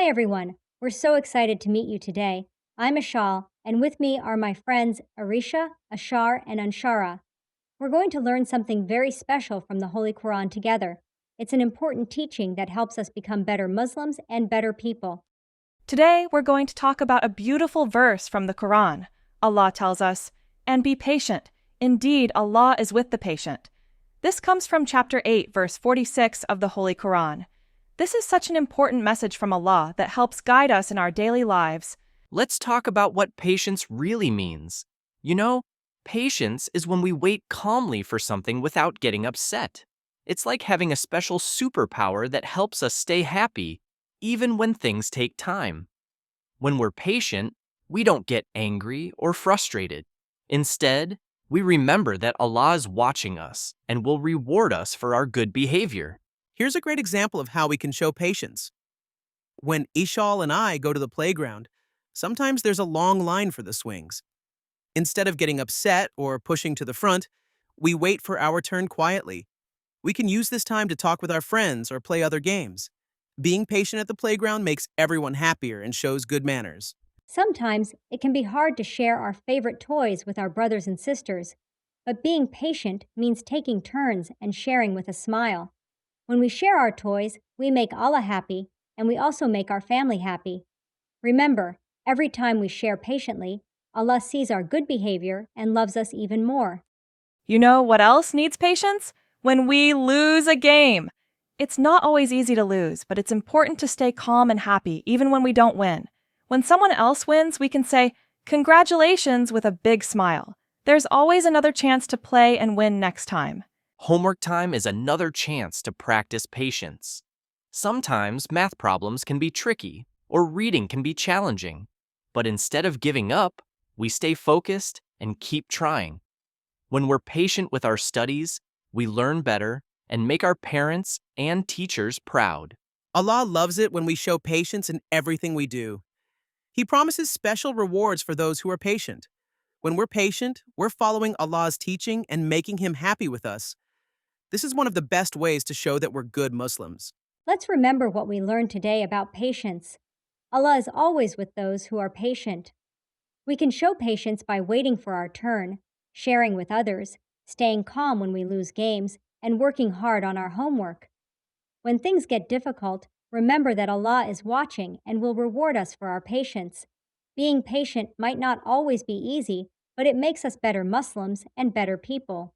Hi, everyone. We're so excited to meet you today. I'm Ashal, and with me are my friends Arisha, Ashar, and Anshara. We're going to learn something very special from the Holy Quran together. It's an important teaching that helps us become better Muslims and better people. Today, we're going to talk about a beautiful verse from the Quran. Allah tells us, "And be patient. Indeed, Allah is with the patient." This comes from chapter 8, verse 46 of the Holy Quran. This is such an important message from Allah that helps guide us in our daily lives. Let's talk about what patience really means. Patience is when we wait calmly for something without getting upset. It's like having a special superpower that helps us stay happy, even when things take time. When we're patient, we don't get angry or frustrated. Instead, we remember that Allah is watching us and will reward us for our good behavior. Here's a great example of how we can show patience. When Ishal and I go to the playground, sometimes there's a long line for the swings. Instead of getting upset or pushing to the front, we wait for our turn quietly. We can use this time to talk with our friends or play other games. Being patient at the playground makes everyone happier and shows good manners. Sometimes it can be hard to share our favorite toys with our brothers and sisters, but being patient means taking turns and sharing with a smile. When we share our toys, we make Allah happy, and we also make our family happy. Remember, every time we share patiently, Allah sees our good behavior and loves us even more. You know what else needs patience? When we lose a game. It's not always easy to lose, but it's important to stay calm and happy even when we don't win. When someone else wins, we can say, "Congratulations," with a big smile. There's always another chance to play and win next time. Homework time is another chance to practice patience. Sometimes math problems can be tricky or reading can be challenging, but instead of giving up, we stay focused and keep trying. When we're patient with our studies, we learn better and make our parents and teachers proud. Allah loves it when we show patience in everything we do. He promises special rewards for those who are patient. When we're patient, we're following Allah's teaching and making Him happy with us. This is one of the best ways to show that we're good Muslims. Let's remember what we learned today about patience. Allah is always with those who are patient. We can show patience by waiting for our turn, sharing with others, staying calm when we lose games, and working hard on our homework. When things get difficult, remember that Allah is watching and will reward us for our patience. Being patient might not always be easy, but it makes us better Muslims and better people.